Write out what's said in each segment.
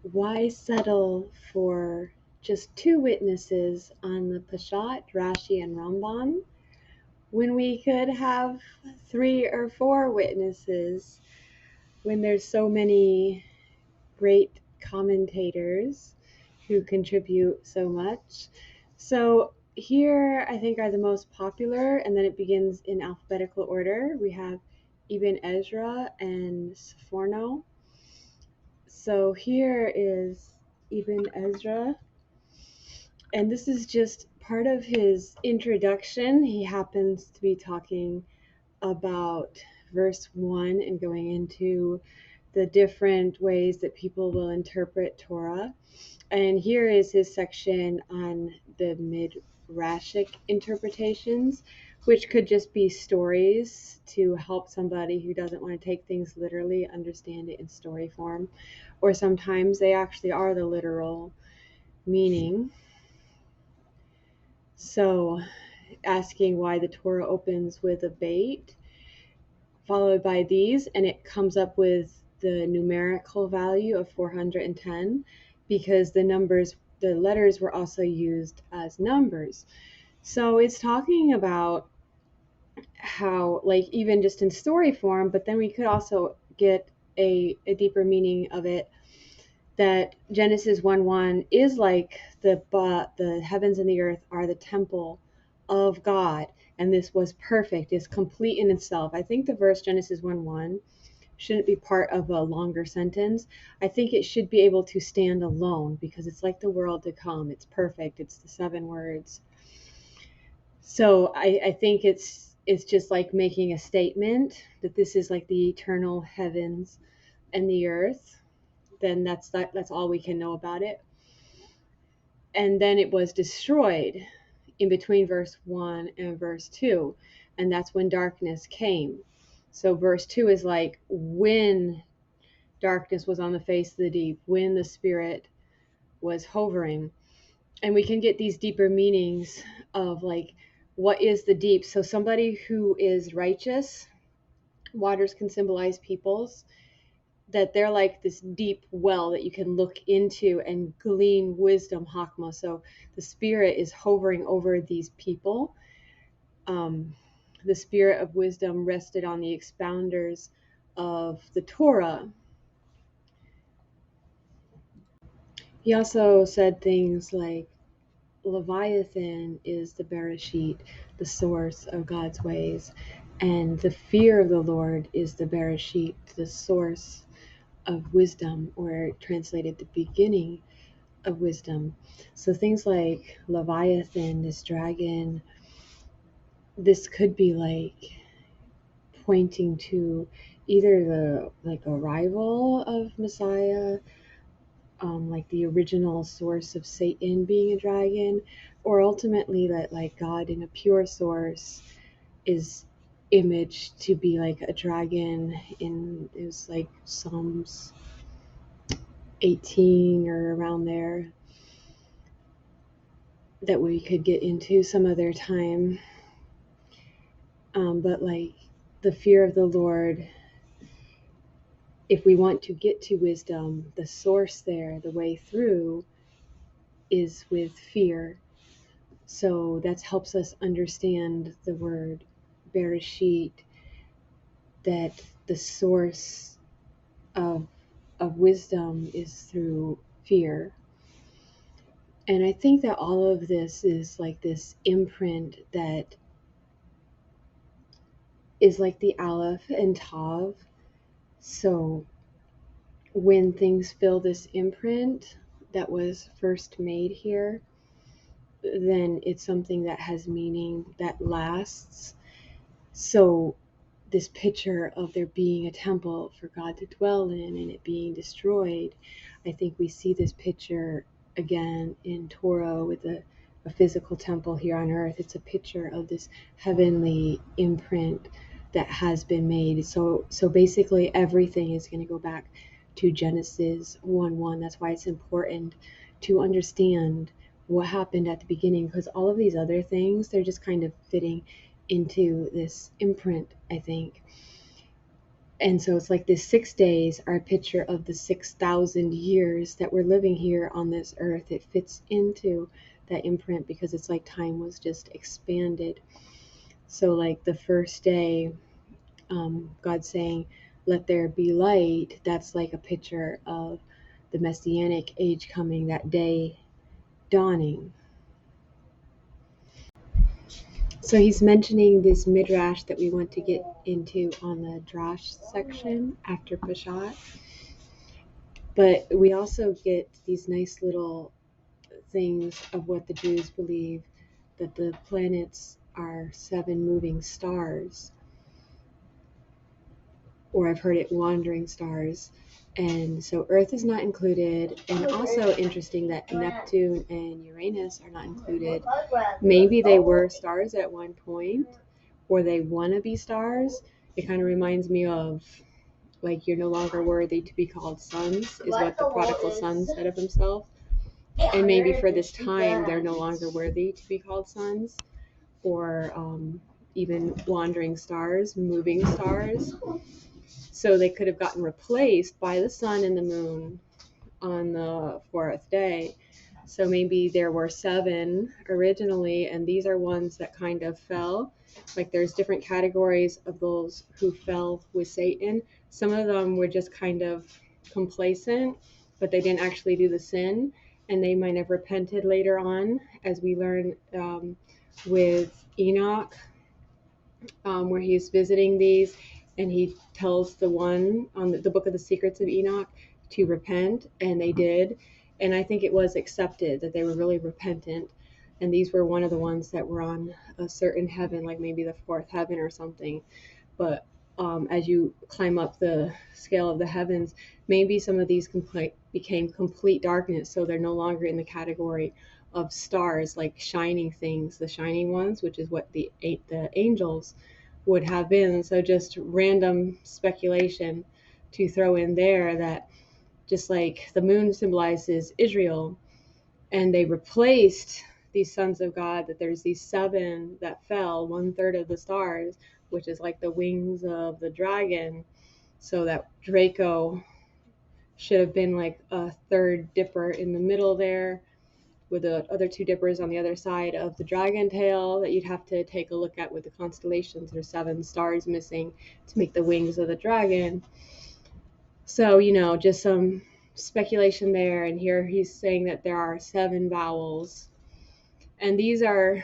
Why settle for just two witnesses on the Peshat, Rashi, and Ramban when we could have three or four witnesses when there's so many great commentators who contribute so much? So here I think are the most popular, and then it begins in alphabetical order. We have Ibn Ezra and Sforno. So here is Ibn Ezra, and this is just part of his introduction. He happens to be talking about verse 1 and going into the different ways that people will interpret Torah. And here is his section on the midrashic interpretations, which could just be stories to help somebody who doesn't want to take things literally understand it in story form. Or sometimes they actually are the literal meaning. So, asking why the Torah opens with a bait, followed by these, and it comes up with the numerical value of 410 because the letters were also used as numbers. So it's talking about how, like, even just in story form, but then we could also get a deeper meaning of it, that Genesis 1:1 is like the heavens and the earth are the temple of God, and this was perfect, is complete in itself. I think the verse Genesis 1:1 shouldn't be part of a longer sentence. I think it should be able to stand alone because it's like the world to come. It's perfect. It's the 7 words. So I think it's just like making a statement that this is like the eternal heavens and the earth. Then that's all we can know about it. And then it was destroyed in between verse 1 and verse 2, and that's when darkness came. So verse 2 is like when darkness was on the face of the deep, when the Spirit was hovering. And we can get these deeper meanings of like, what is the deep? So somebody who is righteous, waters can symbolize peoples, that they're like this deep well that you can look into and glean wisdom, Hakma. So the Spirit is hovering over these people. The Spirit of wisdom rested on the expounders of the Torah. He also said things like Leviathan is the Bereshit, the source of God's ways, and the fear of the Lord is the Bereshit, the source of wisdom, or translated the beginning of wisdom. So things like Leviathan, this dragon, this could be like pointing to either the like arrival of Messiah, like the original source of Satan being a dragon, or ultimately that like God in a pure source is imaged to be like a dragon in, it was like Psalms 18 or around there, that we could get into some other time. But like the fear of the Lord, if we want to get to wisdom, the source there, the way through, is with fear. So that helps us understand the word Bereshit, that the source of, of wisdom is through fear. And I think that all of this is like this imprint that is like the Aleph and Tav. So when things fill this imprint that was first made here, then it's something that has meaning that lasts. So this picture of there being a temple for God to dwell in and it being destroyed, I think we see this picture again in Torah with a physical temple here on earth. It's a picture of this heavenly imprint that has been made. So basically everything is going to go back to Genesis 1:1. That's why it's important to understand what happened at the beginning, because all of these other things, they're just kind of fitting into this imprint, I think. And so it's like the 6 days are a picture of the 6,000 years that we're living here on this earth. It fits into that imprint because it's like time was just expanded. So, like the first day, God saying, "Let there be light," that's like a picture of the Messianic age coming, that day dawning. So he's mentioning this midrash that we want to get into on the drash section after Peshat. But we also get these nice little things of what the Jews believe, that the planets are 7 moving stars, or I've heard it wandering stars. And so Earth is not included. And also interesting that Neptune and Uranus are not included. Maybe they were stars at one point, or they want to be stars. It kind of reminds me of, like, you're no longer worthy to be called sons, is what the prodigal son said of himself. And maybe for this time, they're no longer worthy to be called sons, or even wandering stars, moving stars. So they could have gotten replaced by the sun and the moon on the 4th day. So maybe there were 7 originally, and these are ones that kind of fell. Like there's different categories of those who fell with Satan. Some of them were just kind of complacent, but they didn't actually do the sin, and they might have repented later on, as we learn with Enoch, where he's visiting these, and he tells the one on the book of the secrets of Enoch to repent, and they did. And I think it was accepted that they were really repentant, and these were one of the ones that were on a certain heaven, like maybe the 4th heaven or something. But as you climb up the scale of the heavens, maybe some of these became complete darkness, so they're no longer in the category of stars, like shining things, the shining ones, which is what the angels would have been. So just random speculation to throw in there, that just like the moon symbolizes Israel, and they replaced these sons of God, that there's these 7 that fell, 1/3 of the stars, which is like the wings of the dragon. So that Draco should have been like a 3rd dipper in the middle there, with the other 2 dippers on the other side of the dragon tail, that you'd have to take a look at with the constellations. There's 7 stars missing to make the wings of the dragon. So, just some speculation there. And here he's saying that there are 7 vowels, and these are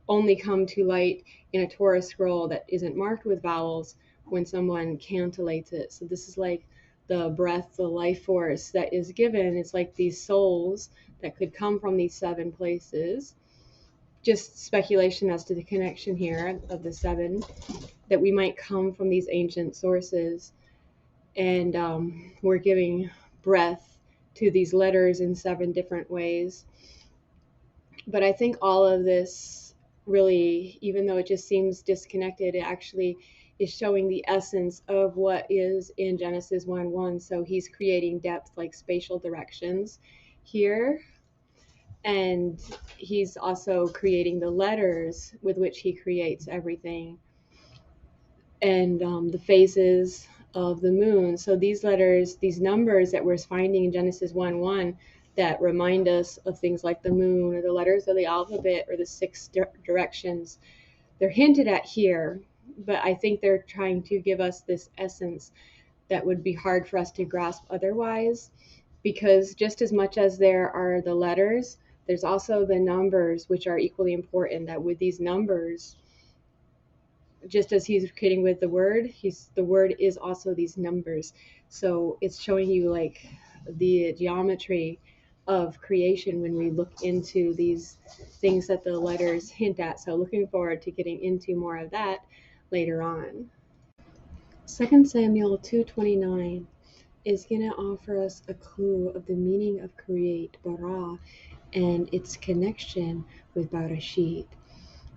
only come to light in a Torah scroll that isn't marked with vowels when someone cantillates it. So this is like the breath, the life force that is given. It's like these souls that could come from these 7 places. Just speculation as to the connection here of the 7, that we might come from these ancient sources, and we're giving breath to these letters in 7 different ways. But I think all of this really, even though it just seems disconnected, it actually is showing the essence of what is in Genesis 1:1. So he's creating depth, like spatial directions here. And he's also creating the letters with which he creates everything, and the phases of the moon. So these letters, these numbers that we're finding in Genesis 1:1, that remind us of things like the moon, or the letters of the alphabet, or the 6 directions, they're hinted at here. But I think they're trying to give us this essence that would be hard for us to grasp otherwise, because just as much as there are the letters, there's also the numbers, which are equally important. That with these numbers, just as he's creating with the word, the word is also these numbers. So it's showing you like the geometry of creation when we look into these things that the letters hint at. So looking forward to getting into more of that later on. 2 Samuel 2:29 is going to offer us a clue of the meaning of create, bara, and its connection with Barashit.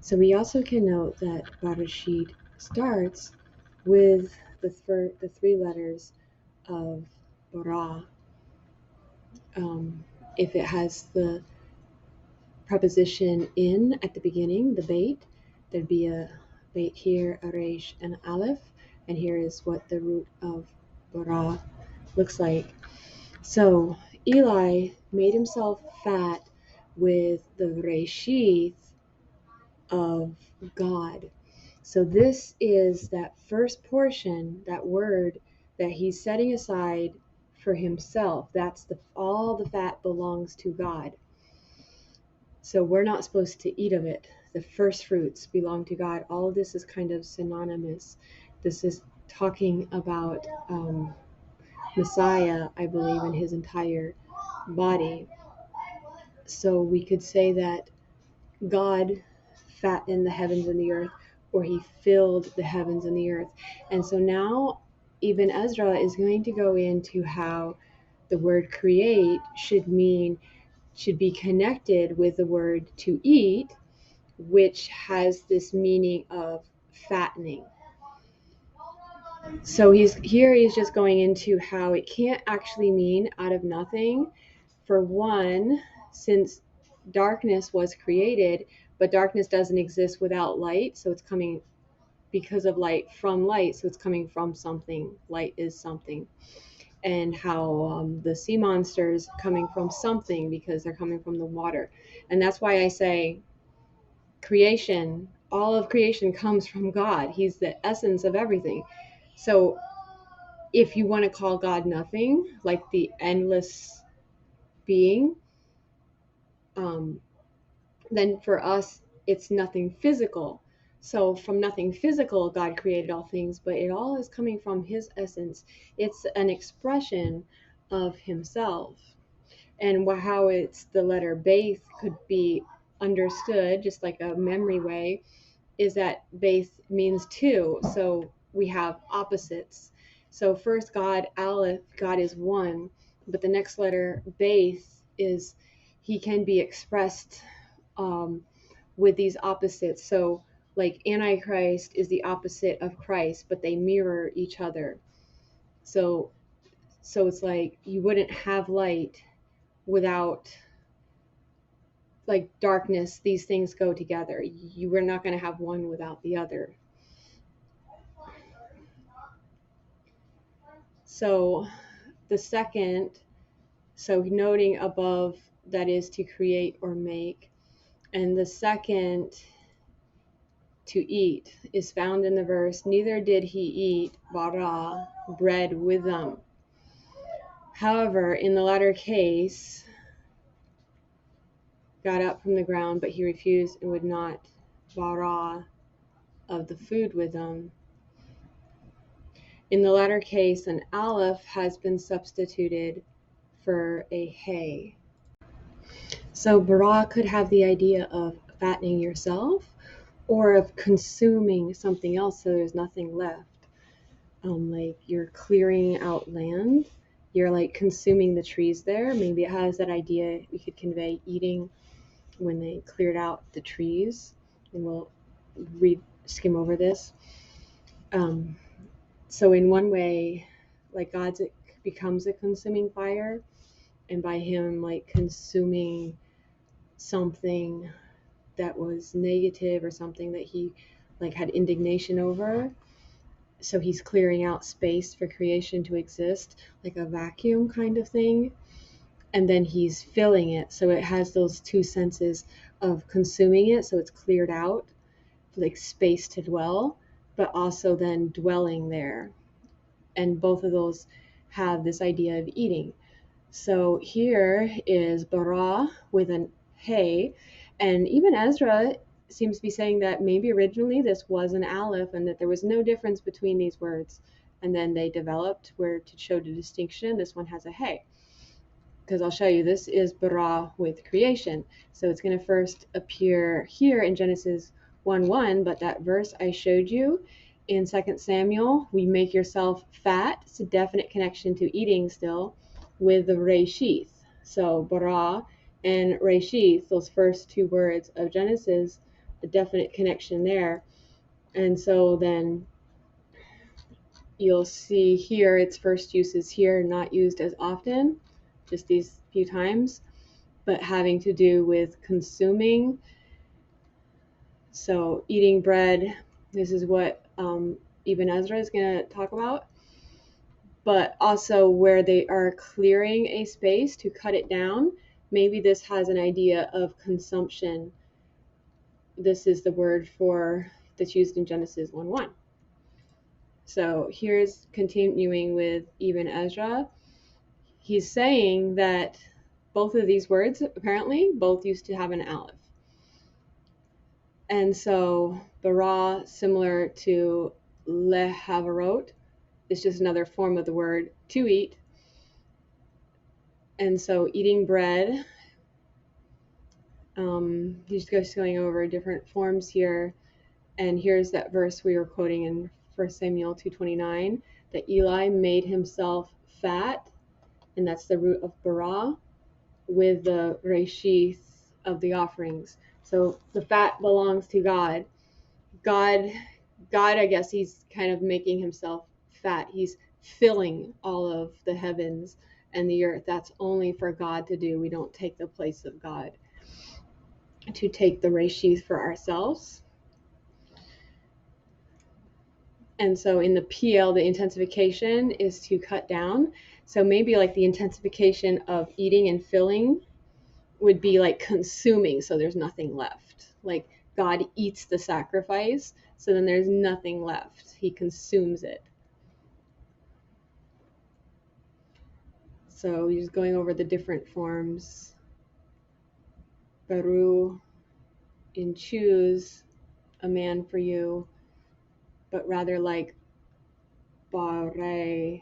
So we also can note that Barashit starts with the 3 letters of bara. If it has the preposition in at the beginning, the bait, there'd be a bait here, a resh, and aleph. And here is what the root of bara looks like. So Eli made himself fat with the reshith of God. So this is that first portion, that word that he's setting aside for himself. That's all the fat belongs to God. So we're not supposed to eat of it. The first fruits belong to God. All of this is kind of synonymous. This is talking about Messiah, I believe, in his entire body. So we could say that God fattened the heavens and the earth, or he filled the heavens and the earth. And so now even Ezra is going to go into how the word create should be connected with the word to eat, which has this meaning of fattening. So he's just going into how it can't actually mean out of nothing. For one, since darkness was created, but darkness doesn't exist without light, so it's coming because of light from light, so it's coming from something. Light is something. And how the sea monsters coming from something because they're coming from the water. And that's why I say creation, all of creation comes from God. He's the essence of everything. So if you want to call God nothing, like the endless being, then for us, it's nothing physical. So from nothing physical, God created all things, but it all is coming from his essence. It's an expression of himself. And how it's the letter Baith could be understood, just like a memory way, is that Baith means two. So we have opposites. So first God, Aleph, God is one, but the next letter, Baith, is he can be expressed with these opposites. So like Antichrist is the opposite of Christ, but they mirror each other. So it's like you wouldn't have light without like darkness. These things go together. You were not going to have one without the other. So the second, so noting above, that is to create or make. And the second, to eat, is found in the verse, neither did he eat bara, bread with them. However, in the latter case, got up from the ground, but he refused and would not bara of the food with them. In the latter case, an aleph has been substituted for a hay. So bara could have the idea of fattening yourself or of consuming something else so there's nothing left. Like you're clearing out land, you're like consuming the trees there. Maybe it has that idea we could convey eating when they cleared out the trees. And we'll skim over this. So in one way, like God's, it becomes a consuming fire, and by him like consuming something that was negative or something that he like had indignation over, so he's clearing out space for creation to exist, like a vacuum kind of thing, and then he's filling it, so it has those two senses of consuming it, so it's cleared out, like space to dwell, but also then dwelling there. And both of those have this idea of eating. So here is bara with an hey, and even Ezra seems to be saying that maybe originally this was an aleph and that there was no difference between these words, and then they developed where to show the distinction. This one has a hey, because I'll show you this is bara with creation. So it's going to first appear here in Genesis 1:1, but that verse I showed you in 2 Samuel, we make yourself fat. It's a definite connection to eating still with the reshith. So bara and reshith, those first two words of Genesis, a definite connection there. And so then you'll see here its first use is here, not used as often, just these few times, but having to do with consuming. So eating bread, this is what Ibn Ezra is going to talk about, but also where they are clearing a space to cut it down. Maybe this has an idea of consumption. This is the word for that's used in Genesis 1:1. So here's continuing with Ibn Ezra. He's saying that both of these words apparently both used to have an aleph. And so bara, similar to lehavarot, is just another form of the word to eat. And so eating bread, he's just going over different forms here. And here's that verse we were quoting in 1 Samuel 2:29, that Eli made himself fat, and that's the root of bara, with the reshith of the offerings. So the fat belongs to God. God, I guess he's kind of making himself fat. He's filling all of the heavens and the earth. That's only for God to do. We don't take the place of God to take the reshith for ourselves. And so in the PL, the intensification is to cut down. So maybe like the intensification of eating and filling would be like consuming, so there's nothing left. Like God eats the sacrifice, so then there's nothing left. He consumes it. So he's going over the different forms. Baru, in choose a man for you, but rather like bare,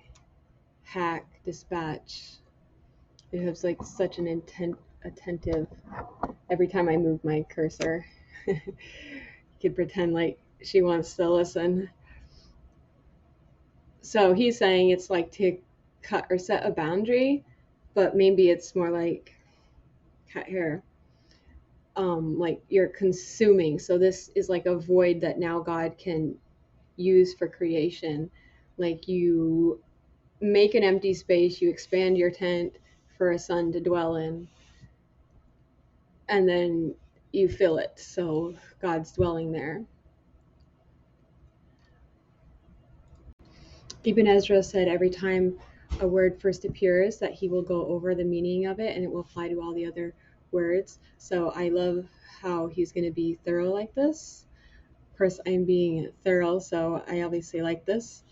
hack, dispatch. It has like such an attentive, every time I move my cursor. You could pretend like she wants to listen. So he's saying it's like to cut or set a boundary, but maybe it's more like cut hair. Like you're consuming. So this is like a void that now God can use for creation. Like you make an empty space, you expand your tent for a son to dwell in, and then you fill it. So God's dwelling there. Ibn Ezra said every time a word first appears that he will go over the meaning of it and it will apply to all the other words. So I love how he's going to be thorough like this. Of course, I'm being thorough, so I obviously like this.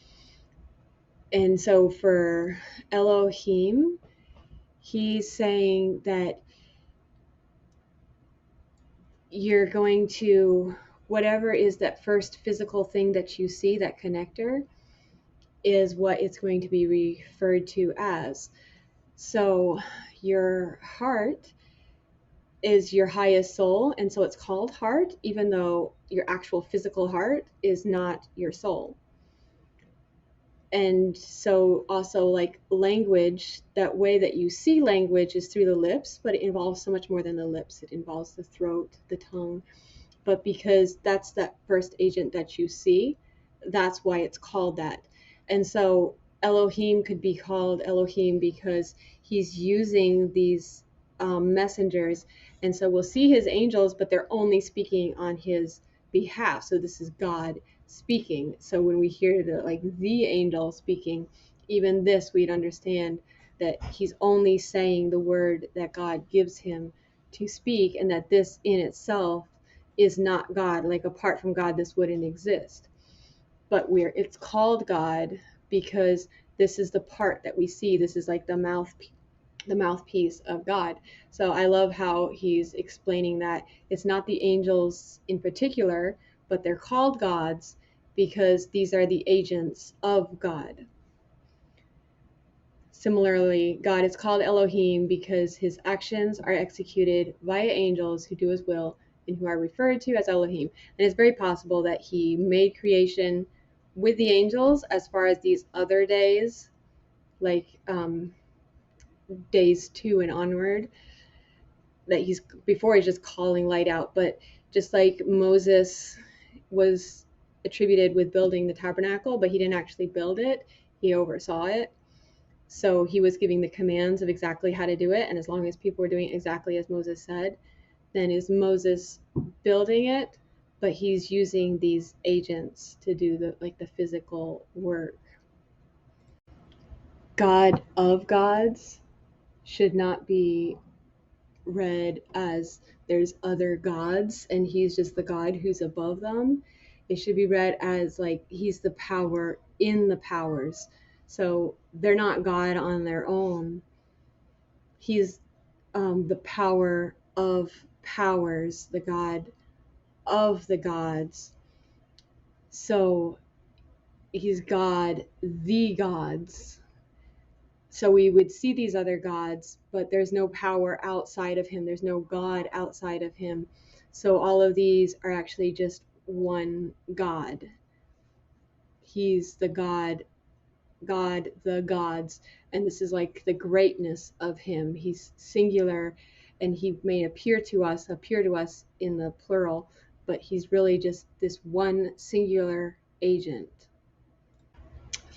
And so for Elohim, he's saying that you're going to, whatever is that first physical thing that you see, that connector, is what it's going to be referred to as. So your heart is your highest soul, and so it's called heart, even though your actual physical heart is not your soul. And so also like language, that way that you see language is through the lips, but it involves so much more than the lips. It involves the throat, the tongue. But because that's that first agent that you see, that's why it's called that. And so Elohim could be called Elohim because he's using these messengers. And so we'll see his angels, but they're only speaking on his behalf. So this is God speaking. So when we hear the angel speaking, even this, we'd understand that he's only saying the word that God gives him to speak, and that this in itself is not God. Like apart from God, this wouldn't exist. But it's called God because this is the part that we see. This is like the mouthpiece of God. So I love how he's explaining that it's not the angels in particular, but they're called gods because these are the agents of God. Similarly, God is called Elohim because his actions are executed via angels who do his will and who are referred to as Elohim. And it's very possible that he made creation with the angels as far as these other days, like days 2 and onward, that he's just calling light out. But just like Moses was attributed with building the tabernacle, but he didn't actually build it, he oversaw it. So he was giving the commands of exactly how to do it, and as long as people were doing it exactly as Moses said, then is Moses building it? but he's using these agents to do the physical work. God of gods should not be read as there's other gods and he's just the God who's above them. It should be read as like he's the power in the powers. So they're not God on their own. He's the power of powers, the God of the gods. So he's God, the gods. So we would see these other gods, but there's no power outside of him. There's no God outside of him. So all of these are actually just one God. He's the God, the gods. And this is like the greatness of him. He's singular and he may appear to us in the plural, but he's really just this one singular agent.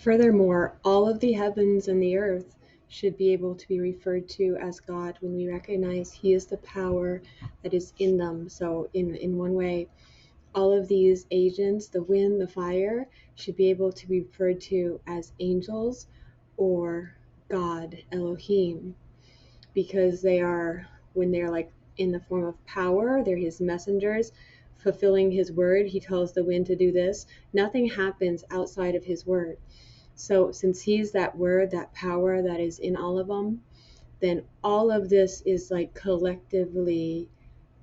Furthermore, all of the heavens and the earth should be able to be referred to as God when we recognize He is the power that is in them. So, in one way, all of these agents, the wind, the fire, should be able to be referred to as angels or God, Elohim, because they are, when they're like in the form of power, they're His messengers fulfilling His word. He tells the wind to do this. Nothing happens outside of His word. So since he's that word, that power that is in all of them, then all of this is like collectively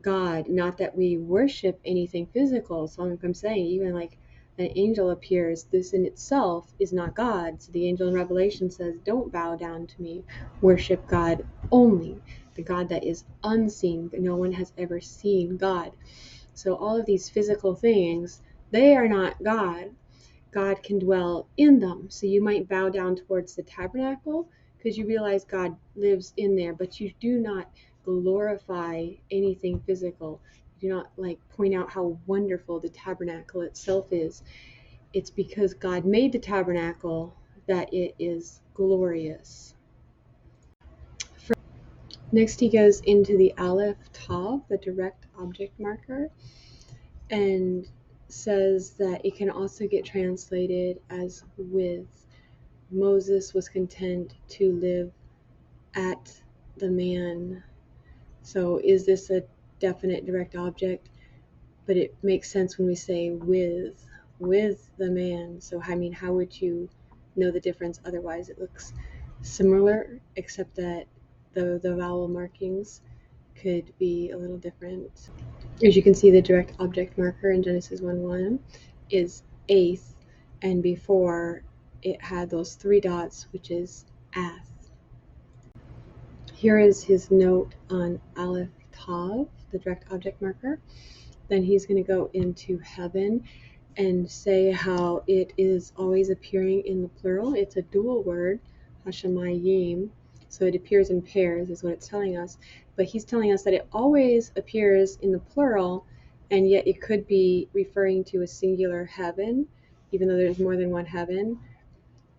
God. Not that we worship anything physical. So like I'm saying, even like an angel appears, this in itself is not God. So the angel in Revelation says, don't bow down to me. Worship God only. The God that is unseen, but no one has ever seen God. So all of these physical things, they are not God. God can dwell in them. So you might bow down towards the tabernacle because you realize God lives in there, but you do not glorify anything physical. You do not like point out how wonderful the tabernacle itself is. It's because God made the tabernacle that it is glorious. Next, he goes into the Aleph Tav, the direct object marker, and says that it can also get translated as with. Moses was content to live at the man. So is this a definite direct object? But it makes sense when we say with the man. So I mean, how would you know the difference? Otherwise it looks similar, except that the vowel markings could be a little different. As you can see, the direct object marker in Genesis 1:1 is eighth, and before it had those 3 dots, which is ath. Here is his note on Aleph Tav, the direct object marker. Then he's going to go into heaven and say how it is always appearing in the plural. It's a dual word, Hashemayim, so it appears in pairs is what it's telling us. But he's telling us that it always appears in the plural, and yet it could be referring to a singular heaven, even though there's more than one heaven,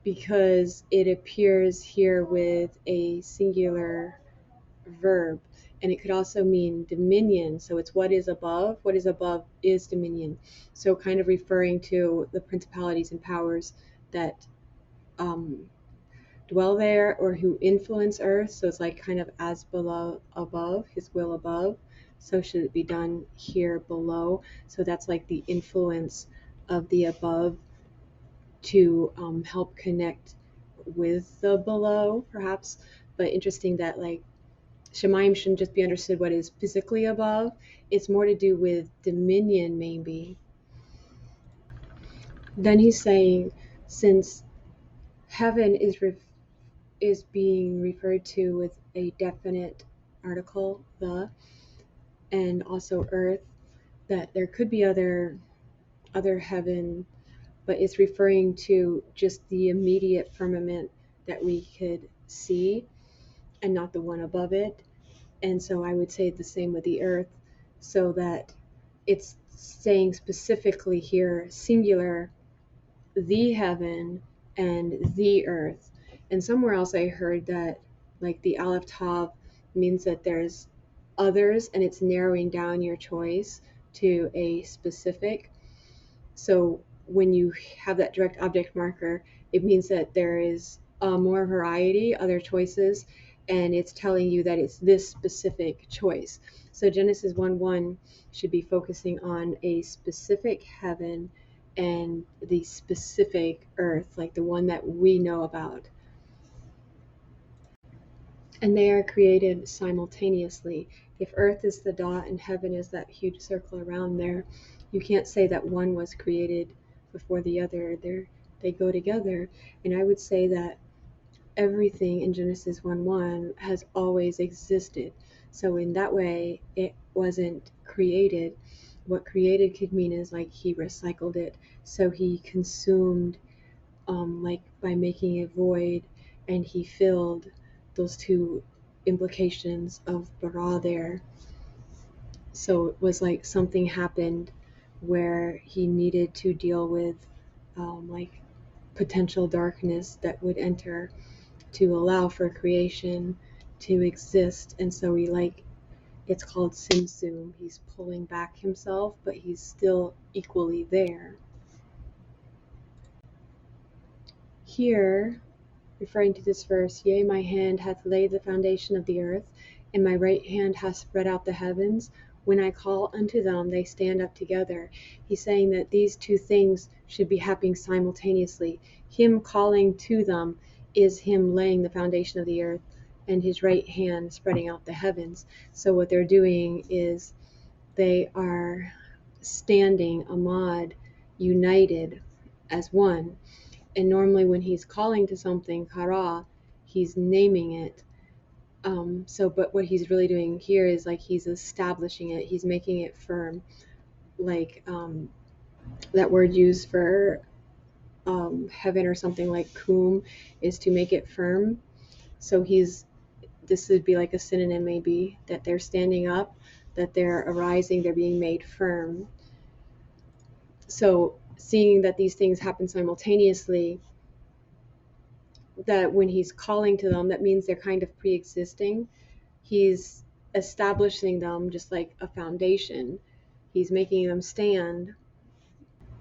because it appears here with a singular verb. And it could also mean dominion. So it's what is above. What is above is dominion. So kind of referring to the principalities and powers that dwell there or who influence earth. So it's like kind of as below above, his will above. So should it be done here below? So that's like the influence of the above to help connect with the below, perhaps. But interesting that like Shemayim shouldn't just be understood what is physically above. It's more to do with dominion, maybe. Then he's saying, since heaven is being referred to with a definite article, the, and also earth, that there could be other heaven, but it's referring to just the immediate firmament that we could see and not the one above it. And so I would say the same with the earth, so that it's saying specifically here, singular, the heaven and the earth. And somewhere else I heard that like the Aleph Tav means that there's others and it's narrowing down your choice, to a specific. So when you have that direct object marker, it means that there is more variety, other choices, and it's telling you that it's this specific choice. So Genesis 1:1 should be focusing on a specific heaven and the specific earth, like the one that we know about. And they are created simultaneously. If earth is the dot and heaven is that huge circle around there, you can't say that one was created before the other. They go together. And I would say that everything in Genesis 1:1 has always existed. So in that way, it wasn't created. What created could mean is like he recycled it. So he consumed, like by making it void, and he filled those two implications of bara there. So it was like something happened where he needed to deal with like potential darkness that would enter to allow for creation to exist. And so he like, it's called simsum. He's pulling back himself, but he's still equally there. Here, referring to this verse, yea, my hand hath laid the foundation of the earth, and my right hand hath spread out the heavens. When I call unto them, they stand up together. He's saying that these two things should be happening simultaneously. Him calling to them is him laying the foundation of the earth, and his right hand spreading out the heavens. So what they're doing is they are standing, amad, united as one. And normally when he's calling to something, kara, he's naming it. But what he's really doing here is like he's establishing it, he's making it firm. Like that word used for heaven or something like kum is to make it firm. So this would be like a synonym maybe, that they're standing up, that they're arising, they're being made firm. So seeing that these things happen simultaneously, that when he's calling to them, that means they're kind of pre-existing. He's establishing them just like a foundation. He's making them stand.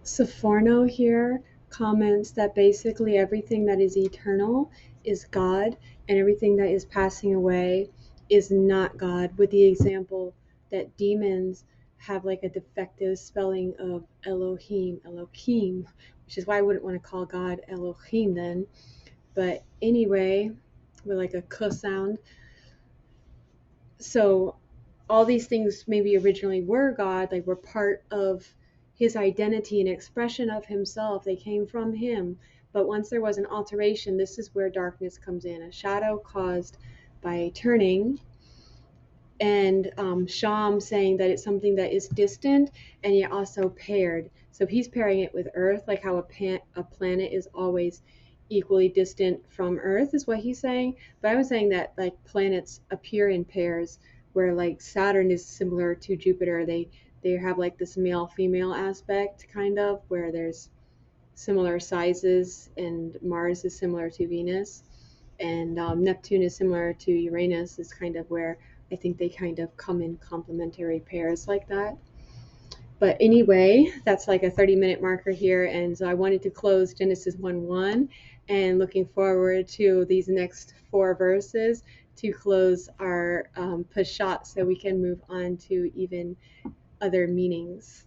Saforno here comments that basically everything that is eternal is God, and everything that is passing away is not God, with the example that demons have like a defective spelling of Elohim, which is why I wouldn't want to call God Elohim then. But anyway, with like a k sound. So all these things maybe originally were God, like were part of his identity and expression of himself. They came from him. But once there was an alteration, this is where darkness comes in, a shadow caused by turning. And Sham saying that it's something that is distant and yet also paired. So he's pairing it with Earth, like how a planet is always equally distant from Earth, is what he's saying. But I was saying that like planets appear in pairs, where like Saturn is similar to Jupiter. They have like this male female aspect kind of, where there's similar sizes, and Mars is similar to Venus, and Neptune is similar to Uranus, is kind of where I think they kind of come in complementary pairs like that. But anyway, that's like a 30-minute marker here, and so I wanted to close Genesis 1:1, and looking forward to these next 4 verses to close our Peshat, so we can move on to even other meanings.